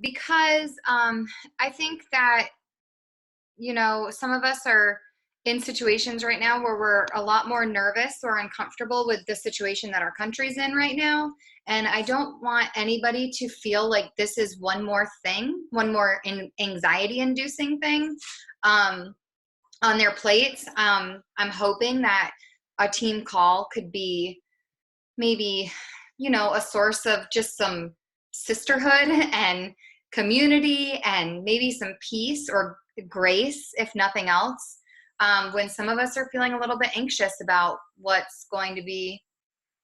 Because I think that, some of us are in situations right now where we're a lot more nervous or uncomfortable with the situation that our country's in right now. And I don't want anybody to feel like this is one more thing, one more anxiety inducing thing on their plates. I'm hoping that a team call could be maybe, a source of just some sisterhood and community and maybe some peace or grace, if nothing else, when some of us are feeling a little bit anxious about what's going to be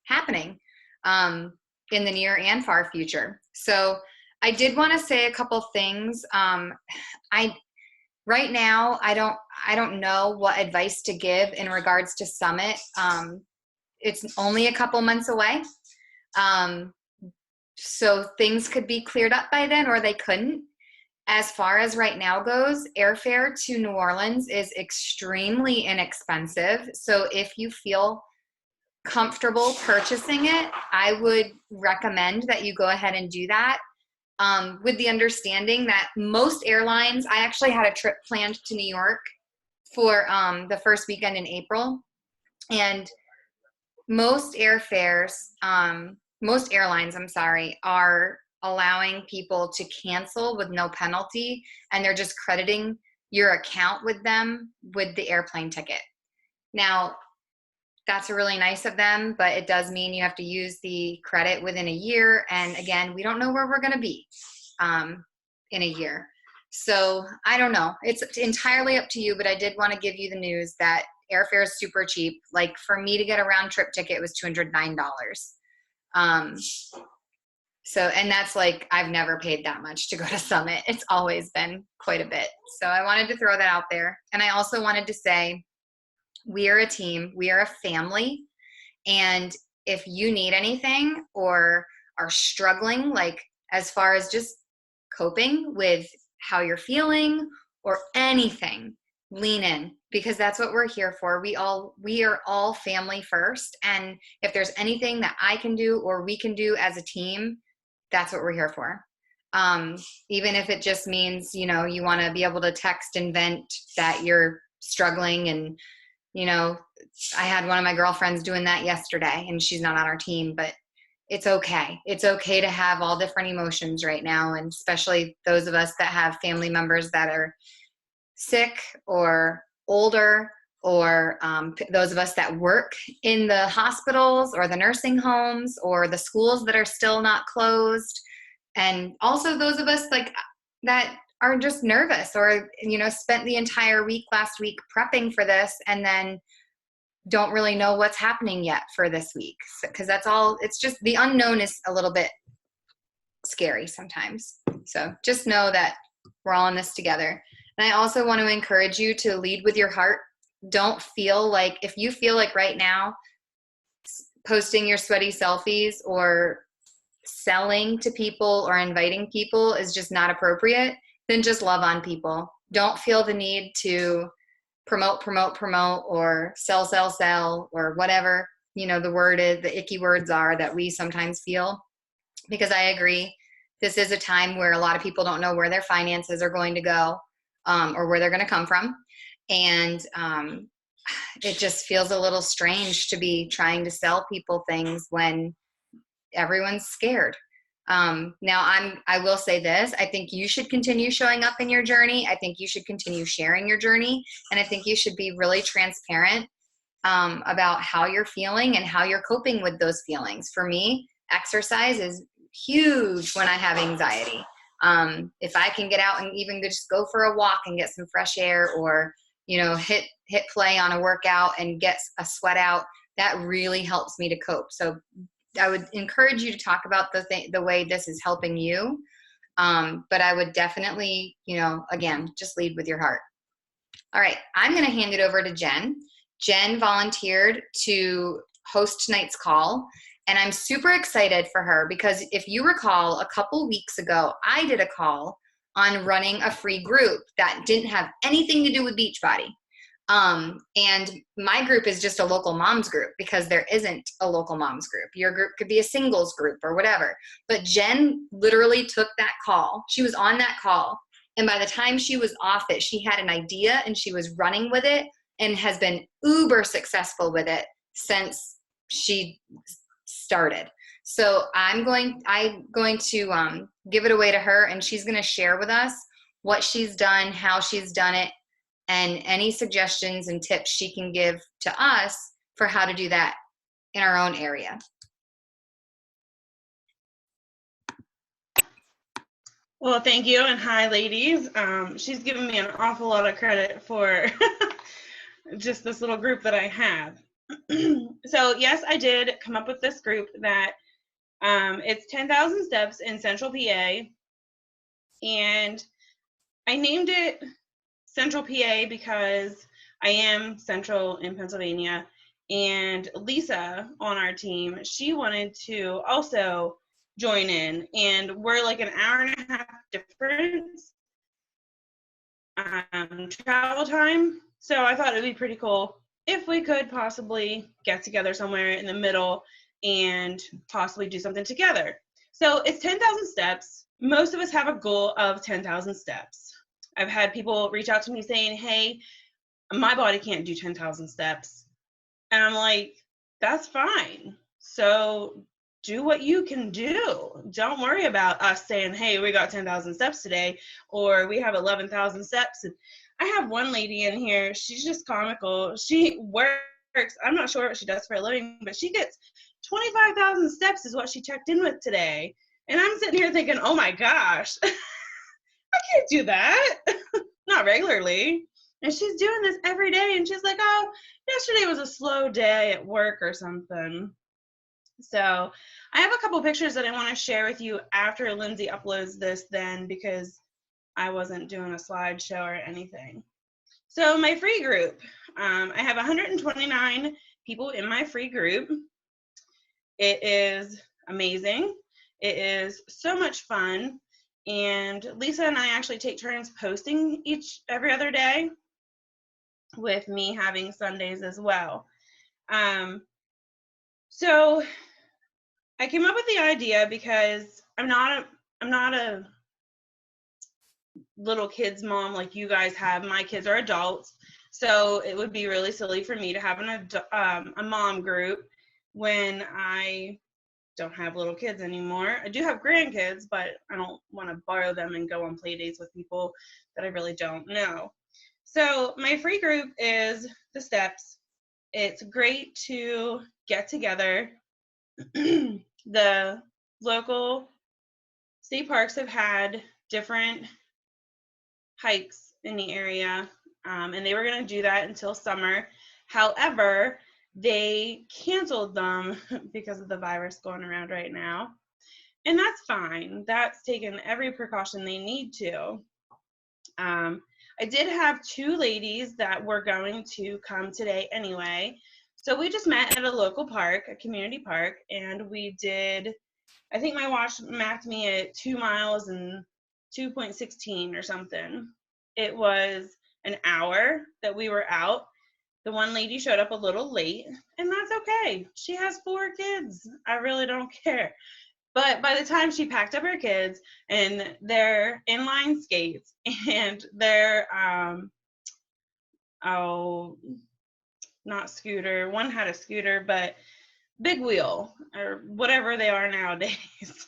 happening in the near and far future. So I did want to say a couple things. Right now, I don't know what advice to give in regards to Summit. It's only a couple months away. So things could be cleared up by then, or they couldn't. As far as right now goes, airfare to New Orleans is extremely inexpensive. So if you feel comfortable purchasing it, I would recommend that you go ahead and do that. With the understanding that most airlines, I actually had a trip planned to New York for the first weekend in April. And most airlines, are allowing people to cancel with no penalty, and they're just crediting your account with them with the airplane ticket. Now, that's really nice of them, but it does mean you have to use the credit within a year. And again, we don't know where we're going to be in a year. So I don't know. It's entirely up to you, but I did want to give you the news that airfare is super cheap. Like for me to get a round trip ticket was $209. And that's like, I've never paid that much to go to Summit. It's always been quite a bit. So I wanted to throw that out there. And I also wanted to say, we are a team, we are a family. And if you need anything or are struggling, like as far as just coping with how you're feeling or anything, lean in, because that's what we're here for. We are all family first. And if there's anything that I can do or we can do as a team, that's what we're here for. Even if it just means, you want to be able to text and vent that you're struggling. And, I had one of my girlfriends doing that yesterday, and she's not on our team, but it's okay. It's okay to have all different emotions right now. And especially those of us that have family members that are sick or older, or those of us that work in the hospitals or the nursing homes or the schools that are still not closed. And also those of us like that are just nervous or, spent the entire week last week prepping for this and then don't really know what's happening yet for this week. Because it's just the unknown is a little bit scary sometimes. So just know that we're all in this together. And I also want to encourage you to lead with your heart. Don't feel like, if you feel like right now posting your sweaty selfies or selling to people or inviting people is just not appropriate, then just love on people. Don't feel the need to promote or sell or whatever, the word is, the icky words are that we sometimes feel. Because I agree, this is a time where a lot of people don't know where their finances are going to go or where they're going to come from. And it just feels a little strange to be trying to sell people things when everyone's scared. Now I will say this, I think you should continue showing up in your journey. I think you should continue sharing your journey. And I think you should be really transparent about how you're feeling and how you're coping with those feelings. For me, exercise is huge when I have anxiety. If I can get out and even just go for a walk and get some fresh air, or, hit play on a workout and get a sweat out, that really helps me to cope. So I would encourage you to talk about the way this is helping you. But I would definitely, again, just lead with your heart. All right. I'm going to hand it over to Jen. Jen volunteered to host tonight's call, and I'm super excited for her because if you recall, a couple weeks ago, I did a call on running a free group that didn't have anything to do with Beachbody. And my group is just a local moms group because there isn't a local moms group. Your group could be a singles group or whatever. But Jen literally took that call. She was on that call. And by the time she was off it, she had an idea and she was running with it and has been uber successful with it since she started. So I'm going to give it away to her, and she's going to share with us what she's done, how she's done it, and any suggestions and tips she can give to us for how to do that in our own area. Well, thank you, and hi, ladies. She's given me an awful lot of credit for just this little group that I have. So yes, I did come up with this group that it's 10,000 Steps in Central PA, and I named it Central PA because I am central in Pennsylvania, and Lisa on our team, she wanted to also join in, and we're like an hour and a half difference travel time. So I thought it'd be pretty cool if we could possibly get together somewhere in the middle and possibly do something together. So it's 10,000 steps. Most of us have a goal of 10,000 steps. I've had people reach out to me saying, hey, my body can't do 10,000 steps. And I'm like, that's fine. So do what you can do. Don't worry about us saying, hey, we got 10,000 steps today, or we have 11,000 steps. And I have one lady in here, she's just comical. She works, I'm not sure what she does for a living, but she gets 25,000 steps is what she checked in with today. And I'm sitting here thinking, oh my gosh, I can't do that. Not regularly. And she's doing this every day, and she's like, oh, yesterday was a slow day at work or something. So I have a couple pictures that I want to share with you after Lindsay uploads this then, because I wasn't doing a slideshow or anything. So my free group, I have 129 people in my free group. It is amazing. It is so much fun. And Lisa and I actually take turns posting every other day, with me having Sundays as well. So I came up with the idea because I'm not a little kids mom like you guys have. My kids are adults, so it would be really silly for me to have a mom group when I don't have little kids anymore. I do have grandkids, but I don't want to borrow them and go on play dates with people that I really don't know. So my free group is the Steps. It's great to get together. The local state parks have had different hikes in the area, and they were going to do that until summer. However, they canceled them because of the virus going around right now. And that's fine. That's taken every precaution they need to. I did have two ladies that were going to come today anyway. So we just met at a local park, a community park, and we did, I think my watch mapped me at 2 miles and 2.16 or something. It was an hour that we were out. The one lady showed up a little late, and that's okay. She has 4 kids. I really don't care. But by the time she packed up her kids and their inline skates and their, not scooter, one had a scooter, but big wheel or whatever they are nowadays.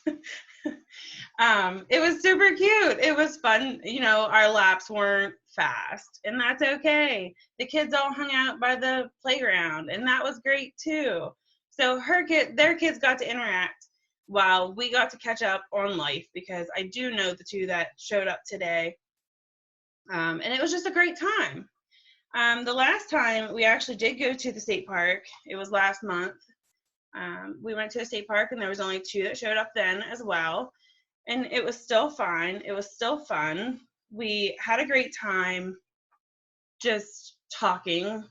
It was super cute. It was fun. You know, our laps weren't fast, and that's okay. The kids all hung out by the playground, and that was great too. So their kids got to interact while we got to catch up on life, because I do know the two that showed up today. And it was just a great time. The last time we actually did go to the state park, it was last month. We went to a state park, and there was only 2 that showed up then as well. And it was still fine. It was still fun. We had a great time just talking,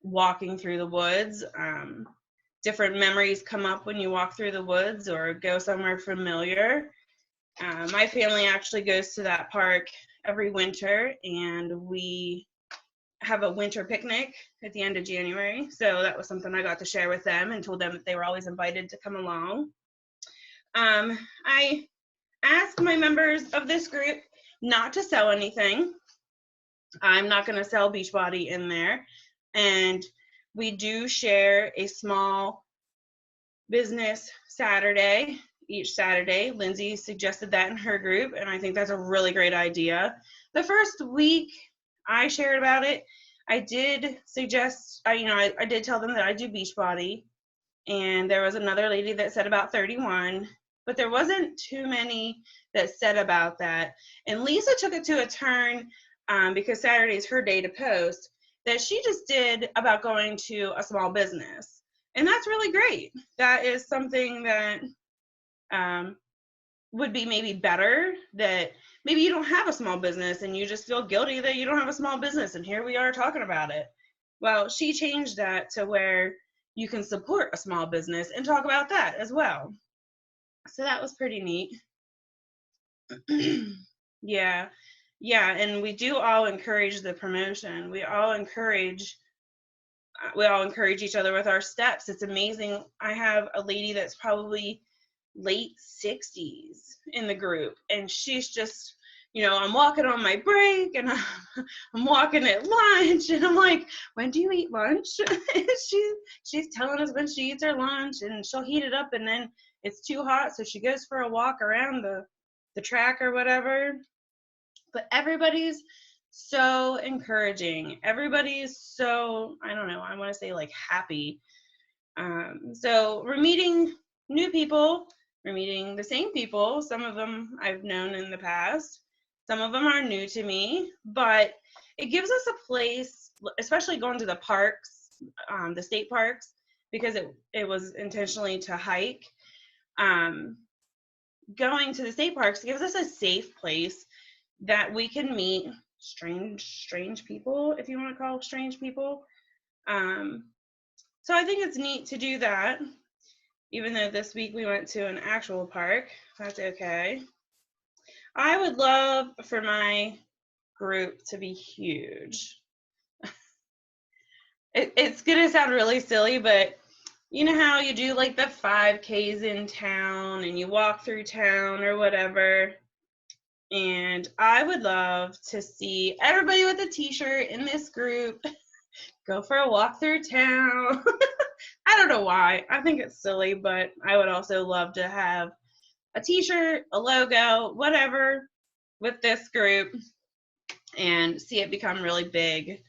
walking through the woods. Different memories come up when you walk through the woods or go somewhere familiar. My family actually goes to that park every winter, and we have a winter picnic at the end of January. So that was something I got to share with them and told them that they were always invited to come along. I asked my members of this group not to sell anything. I'm not going to sell Beachbody in there. And we do share a small business Saturday each Saturday. Lindsay suggested that in her group, and I think that's a really great idea. The first week I shared about it, I did suggest, I did tell them that I do Beachbody, and there was another lady that said about 31, but there wasn't too many that said about that. And Lisa took it to a turn, because Saturday is her day to post, that she just did about going to a small business. And that's really great. That is something that would be maybe better, that maybe you don't have a small business and you just feel guilty that you don't have a small business, and here we are talking about it. Well, she changed that to where you can support a small business and talk about that as well. So that was pretty neat. Yeah, and we do all encourage the promotion. We all encourage each other with our steps. It's amazing. I have a lady that's probably late 60s in the group, and she's just, I'm walking on my break, and I'm walking at lunch, and I'm like, when do you eat lunch? she's telling us when she eats her lunch, and she'll heat it up, and then it's too hot, so she goes for a walk around the track or whatever. But everybody's so encouraging. Everybody's so, I don't know, I want to say like happy. So we're meeting new people. We're meeting the same people. Some of them I've known in the past. Some of them are new to me, but it gives us a place, especially going to the parks, the state parks, because it was intentionally to hike. Going to the state parks gives us a safe place that we can meet strange people, if you want to call strange people. So I think it's neat to do that. Even though this week we went to an actual park, that's okay. I would love for my group to be huge. It's going to sound really silly, but you know how you do like the 5Ks in town and you walk through town or whatever? And I would love to see everybody with a t-shirt in this group go for a walk through town. I don't know why. I think it's silly, but I would also love to have a t-shirt, a logo, whatever, with this group, and see it become really big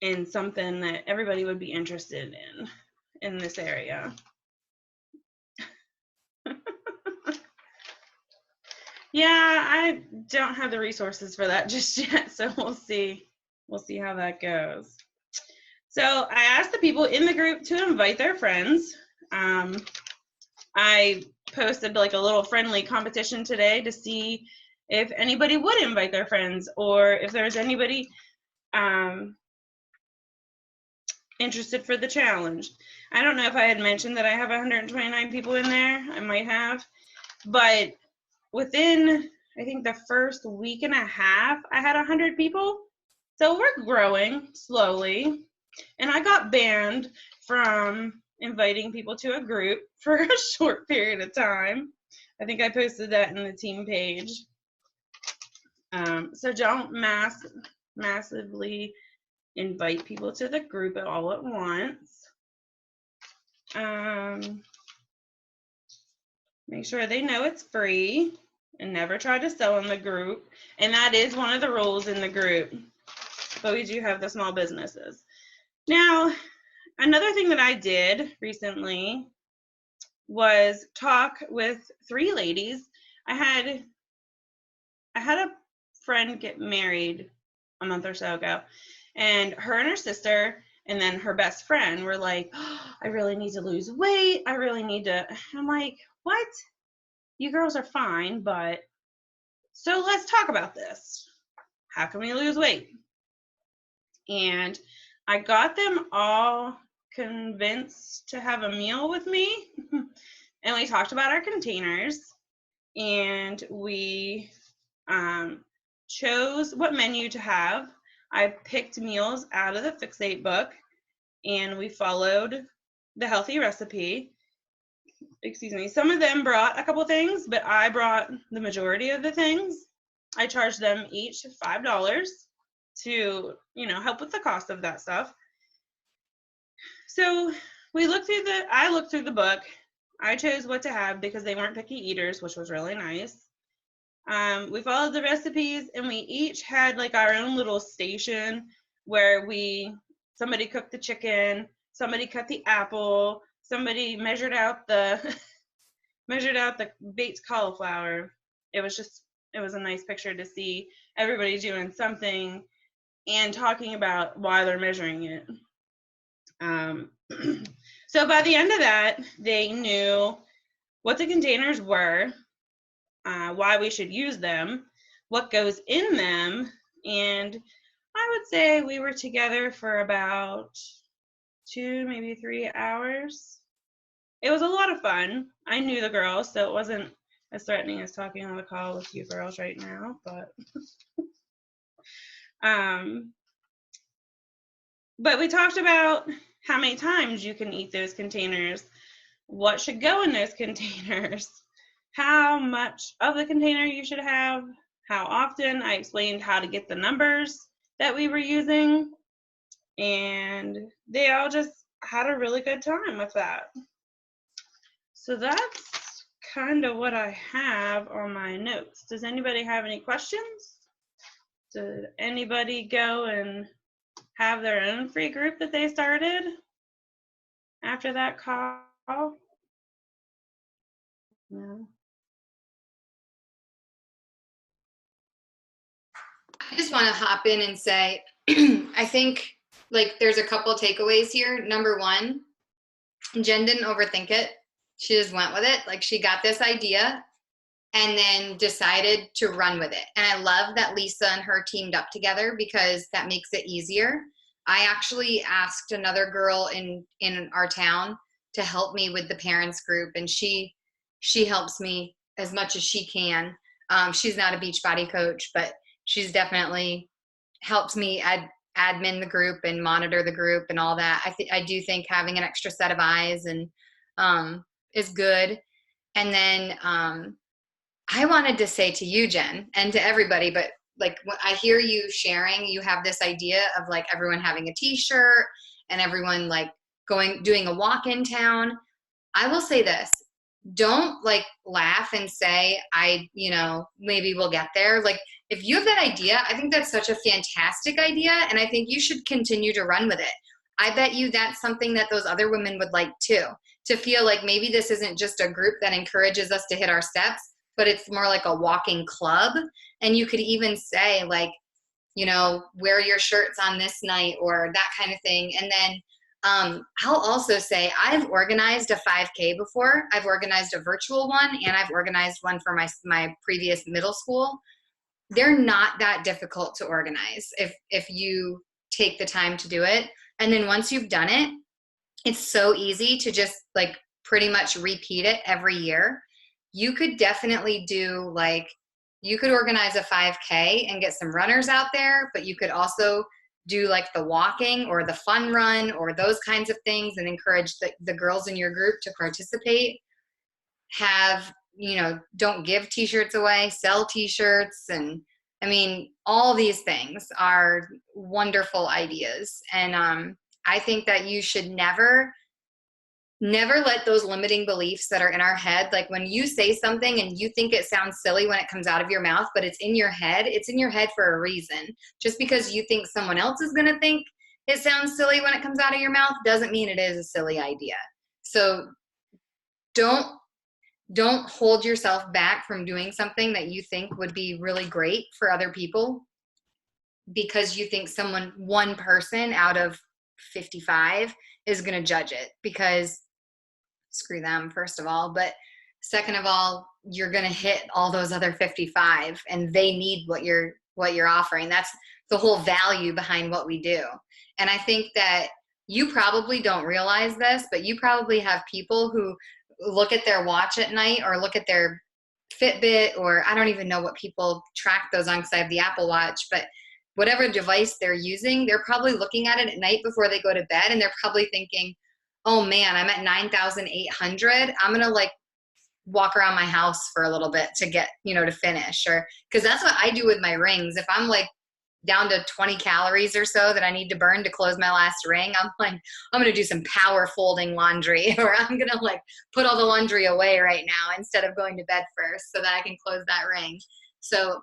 and something that everybody would be interested in this area. Yeah, I don't have the resources for that just yet, so we'll see. We'll see how that goes. So I asked the people in the group to invite their friends. I posted like a little friendly competition today to see if anybody would invite their friends, or if there's anybody interested for the challenge. I don't know if I had mentioned that I have 129 people in there. I might have, but within, I think, the first week and a half, I had 100 people. So we're growing slowly. And I got banned from inviting people to a group for a short period of time. I think I posted that in the team page. So don't massively invite people to the group all at once. Make sure they know it's free, and never try to sell in the group. And that is one of the rules in the group. But we do have the small businesses. Now, another thing that I did recently was talk with 3 ladies. I had a friend get married a month or so ago, and her sister and then her best friend were like, oh, I really need to lose weight. I really need to. I'm like, what? You girls are fine, but so let's talk about this. How can we lose weight? And I got them all convinced to have a meal with me, and we talked about our containers, and we chose what menu to have. I picked meals out of the Fixate book, and we followed the healthy recipe. Excuse me. Some of them brought a couple things, but I brought the majority of the things. I charged them each $5 to, help with the cost of that stuff. So I looked through the book. I chose what to have because they weren't picky eaters, which was really nice. We followed the recipes, and we each had like our own little station where somebody cooked the chicken, somebody cut the apple, somebody measured out the Bates cauliflower. It was a nice picture to see everybody doing something and talking about why they're measuring it. So by the end of that, they knew what the containers were, why we should use them, what goes in them, and I would say we were together for about 2, maybe 3 hours. It was a lot of fun. I knew the girls, so it wasn't as threatening as talking on the call with you girls right now, but but we talked about how many times you can eat those containers, what should go in those containers, how much of the container you should have, how often. I explained how to get the numbers that we were using, and they all just had a really good time with that. So that's kind of what I have on my notes. Does anybody have any questions? Did anybody go and have their own free group that they started after that call? No. I just want to hop in and say, I think like there's a couple takeaways here. Number one, Jen didn't overthink it. She just went with it. Like she got this idea and then decided to run with it. And I love that Lisa and her teamed up together because that makes it easier. I actually asked another girl in our town to help me with the parents group, and she helps me as much as she can. She's not a Beachbody coach, but she's definitely helps me admin the group and monitor the group and all that. I do think having an extra set of eyes and is good. And then I wanted to say to you, Jen, and to everybody, but like when I hear you sharing, you have this idea of like everyone having a t-shirt and everyone like doing a walk in town. I will say this, don't like laugh and say, maybe we'll get there. Like if you have that idea, I think that's such a fantastic idea. And I think you should continue to run with it. I bet you that's something that those other women would like too, to feel like maybe this isn't just a group that encourages us to hit our steps, but it's more like a walking club. And you could even say like, wear your shirts on this night or that kind of thing. And then I'll also say I've organized a 5K before. I've organized a virtual one and I've organized one for my previous middle school. They're not that difficult to organize if you take the time to do it. And then once you've done it, it's so easy to just like pretty much repeat it every year. You could definitely you could organize a 5K and get some runners out there, but you could also do like the walking or the fun run or those kinds of things and encourage the girls in your group to participate. Don't give t-shirts away, sell t-shirts. And I mean, all these things are wonderful ideas. And I think that you should never let those limiting beliefs that are in our head, like when you say something and you think it sounds silly when it comes out of your mouth, but it's in your head for a reason. Just because you think someone else is going to think it sounds silly when it comes out of your mouth doesn't mean it is a silly idea. So don't hold yourself back from doing something that you think would be really great for other people because you think one person out of 55 is going to judge it, because screw them, first of all, but second of all, you're going to hit all those other 55 and they need what you're offering. That's the whole value behind what we do. And I think that you probably don't realize this, but you probably have people who look at their watch at night or look at their Fitbit, or I don't even know what people track those on because I have the Apple Watch, but whatever device they're using, they're probably looking at it at night before they go to bed, and they're probably thinking, oh man, I'm at 9,800. I'm going to like walk around my house for a little bit to get, to finish. Or because that's what I do with my rings. If I'm like down to 20 calories or so that I need to burn to close my last ring, I'm like, I'm going to do some power folding laundry, or I'm going to like put all the laundry away right now instead of going to bed first so that I can close that ring. So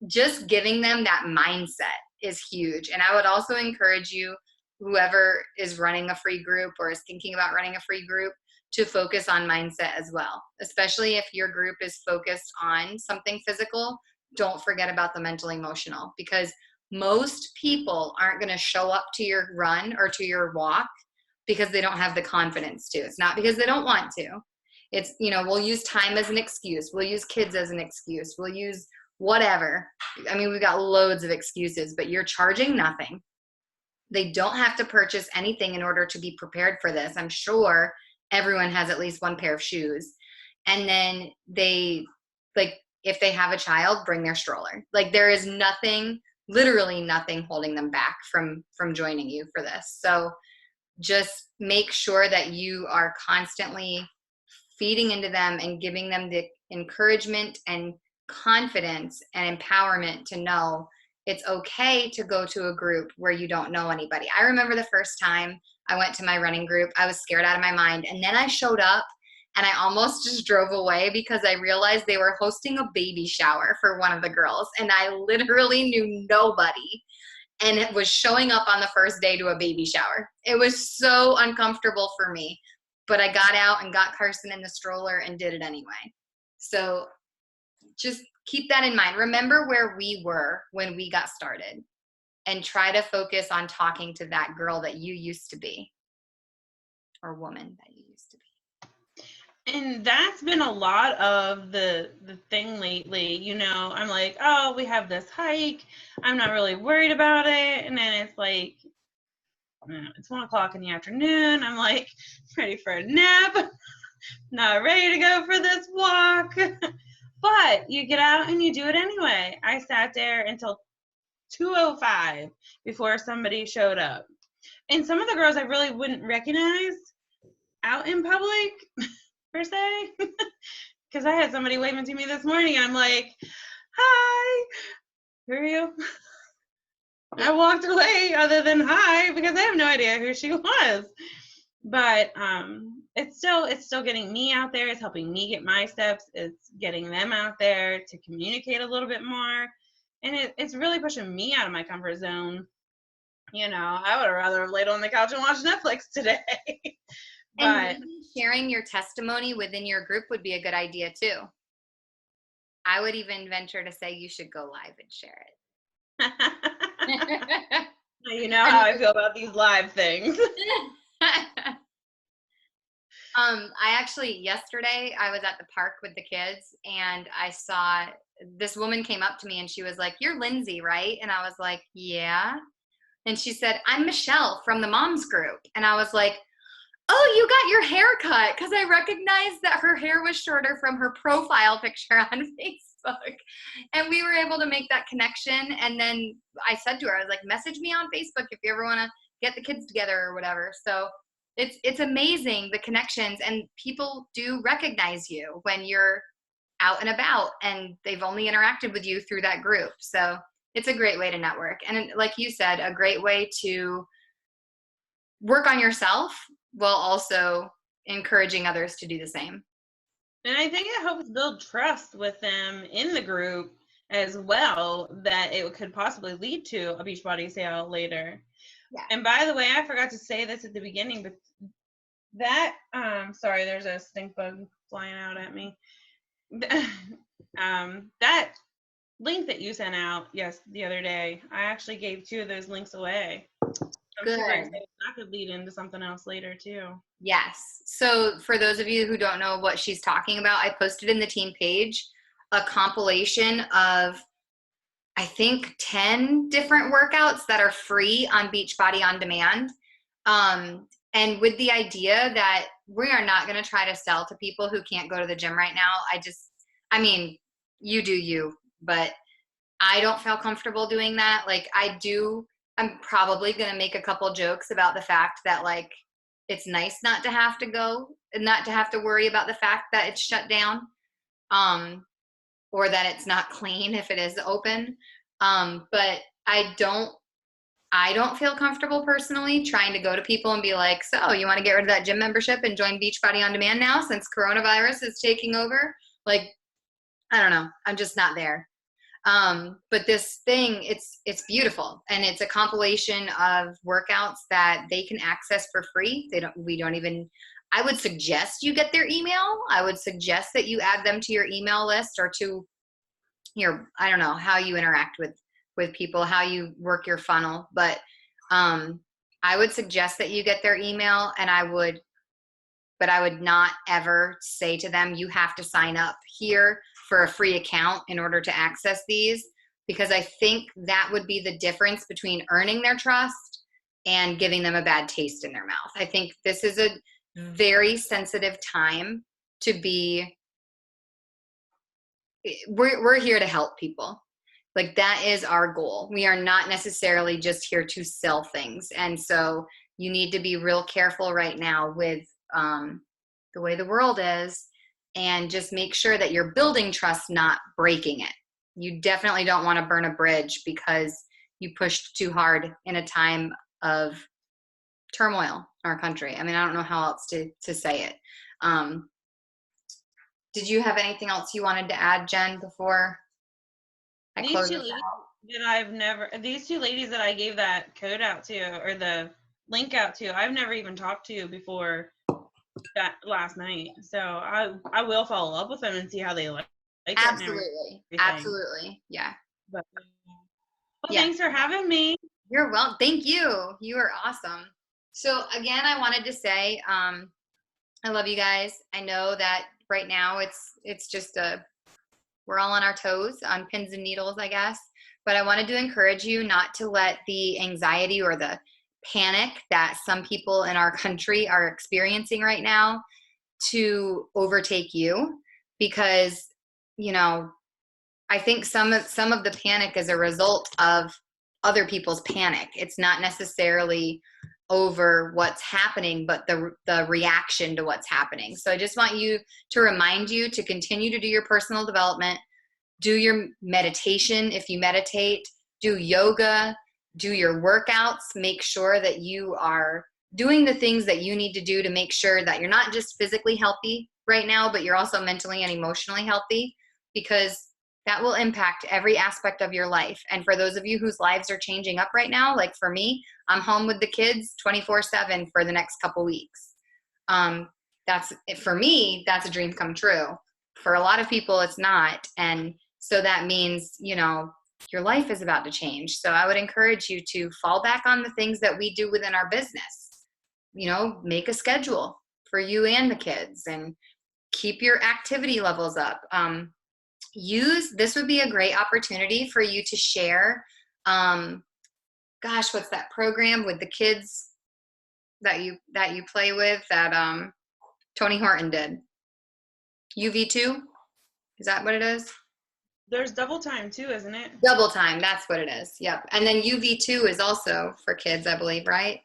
just giving them that mindset is huge. And I would also encourage you, whoever is running a free group or is thinking about running a free group, to focus on mindset as well, especially if your group is focused on something physical. Don't forget about the mental emotional, because most people aren't going to show up to your run or to your walk because they don't have the confidence to. It's not because they don't want to. It's, we'll use time as an excuse. We'll use kids as an excuse. We'll use whatever. I mean, we've got loads of excuses, but you're charging nothing. They don't have to purchase anything in order to be prepared for this. I'm sure everyone has at least one pair of shoes. And then if they have a child, bring their stroller. Like, there is nothing, literally nothing holding them back from joining you for this. So just make sure that you are constantly feeding into them and giving them the encouragement and confidence and empowerment to know it's okay to go to a group where you don't know anybody. I remember the first time I went to my running group, I was scared out of my mind. And then I showed up and I almost just drove away because I realized they were hosting a baby shower for one of the girls. And I literally knew nobody. And it was showing up on the first day to a baby shower. It was so uncomfortable for me. But I got out and got Carson in the stroller and did it anyway. So just keep that in mind. Remember where we were when we got started and try to focus on talking to that girl that you used to be, or woman that you used to be. And that's been a lot of the thing lately. I'm like, oh, we have this hike. I'm not really worried about it. And then it's like, it's 1:00 in the afternoon. I'm like, ready for a nap. Not ready to go for this walk. But you get out and you do it anyway. I sat there until 2:05 before somebody showed up. And some of the girls I really wouldn't recognize out in public, per se. Because I had somebody waving to me this morning, and I'm like, hi, who are you? I walked away other than hi, because I have no idea who she was. But it's still getting me out there. It's helping me get my steps. It's getting them out there to communicate a little bit more. And it's really pushing me out of my comfort zone. I would have rather have laid on the couch and watched Netflix today. But and maybe sharing your testimony within your group would be a good idea too. I would even venture to say you should go live and share it. You know how I feel about these live things. Yesterday I was at the park with the kids, and I saw this woman came up to me and she was like, "You're Lindsay, right?" And I was like, "Yeah." And she said, "I'm Michelle from the moms group." And I was like, "Oh, you got your hair cut," because I recognized that her hair was shorter from her profile picture on Facebook. And we were able to make that connection. And then I said to her, I was like, "Message me on Facebook if you ever want to get the kids together or whatever." So it's amazing, the connections, and people do recognize you when you're out and about and they've only interacted with you through that group. So it's a great way to network. And like you said, a great way to work on yourself while also encouraging others to do the same. And I think it helps build trust with them in the group as well, that it could possibly lead to a Beachbody sale later. Yeah. And by the way, I forgot to say this at the beginning, but that, sorry, there's a stink bug flying out at me. That link that you sent out, the other day, I actually gave 2 of those links away. Good. That could lead into something else later too. Yes. So for those of you who don't know what she's talking about, I posted in the team page a compilation of, I think, 10 different workouts that are free on Beachbody On Demand. And with the idea that we are not going to try to sell to people who can't go to the gym right now. I mean, you do you, but I don't feel comfortable doing that. Like I'm probably going to make a couple jokes about the fact that like, it's nice not to have to go and not to have to worry about the fact that it's shut down. Or that it's not clean if it is open. But I don't feel comfortable personally trying to go to people and be like, so you want to get rid of that gym membership and join Beachbody On Demand now since coronavirus is taking over? Like, I don't know. I'm just not there. But this thing, it's beautiful, and it's a compilation of workouts that they can access for free. I would suggest you get their email. I would suggest that you add them to your email list or to I don't know how you interact with people, how you work your funnel, but I would suggest that you get their email, and I would not ever say to them, you have to sign up here for a free account in order to access these, because I think that would be the difference between earning their trust and giving them a bad taste in their mouth. I think this is a very sensitive time to be, we're here to help people. Like, that is our goal. We are not necessarily just here to sell things. And so you need to be real careful right now with the way the world is, and just make sure that you're building trust, not breaking it. You definitely don't want to burn a bridge because you pushed too hard in a time of turmoil in our country. I mean, I don't know how else to say it. Did you have anything else you wanted to add, Jen, before I close this out? These two ladies that I gave that code out to, or the link out to, I've never even talked to before that last night. So I will follow up with them and see how they like it. Absolutely. Yeah. But, Thanks for having me. You're welcome. Thank you. You are awesome. So again, I wanted to say, I love you guys. I know that right now it's just we're all on our toes, on pins and needles, I guess. But I wanted to encourage you not to let the anxiety or the panic that some people in our country are experiencing right now to overtake you, because, I think some of the panic is a result of other people's panic. It's not necessarily over what's happening, but the reaction to what's happening. So I just want to remind you to continue to do your personal development, do your meditation if you meditate, do yoga, do your workouts, make sure that you are doing the things that you need to do to make sure that you're not just physically healthy right now, but you're also mentally and emotionally healthy, because that will impact every aspect of your life. And for those of you whose lives are changing up right now, like for me, I'm home with the kids 24/7 for the next couple weeks. For me, that's a dream come true. For a lot of people, it's not. And so that means, your life is about to change. So I would encourage you to fall back on the things that we do within our business. Make a schedule for you and the kids and keep your activity levels up. This would be a great opportunity for you to share. What's that program with the kids that you play with that Tony Horton did? UV2? Is that what it is? There's Double Time too, isn't it? Double Time, that's what it is. Yep. And then UV2 is also for kids, I believe, right?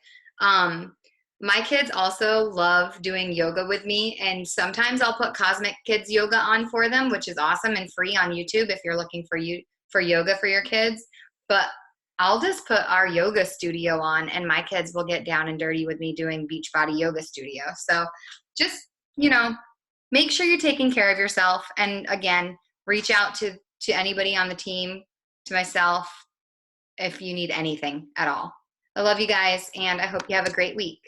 My kids also love doing yoga with me, and sometimes I'll put Cosmic Kids Yoga on for them, which is awesome and free on YouTube if you're looking for yoga for your kids. But I'll just put our yoga studio on, and my kids will get down and dirty with me doing Beachbody Yoga Studio. So just, make sure you're taking care of yourself. And again, reach out to anybody on the team, to myself, if you need anything at all. I love you guys, and I hope you have a great week.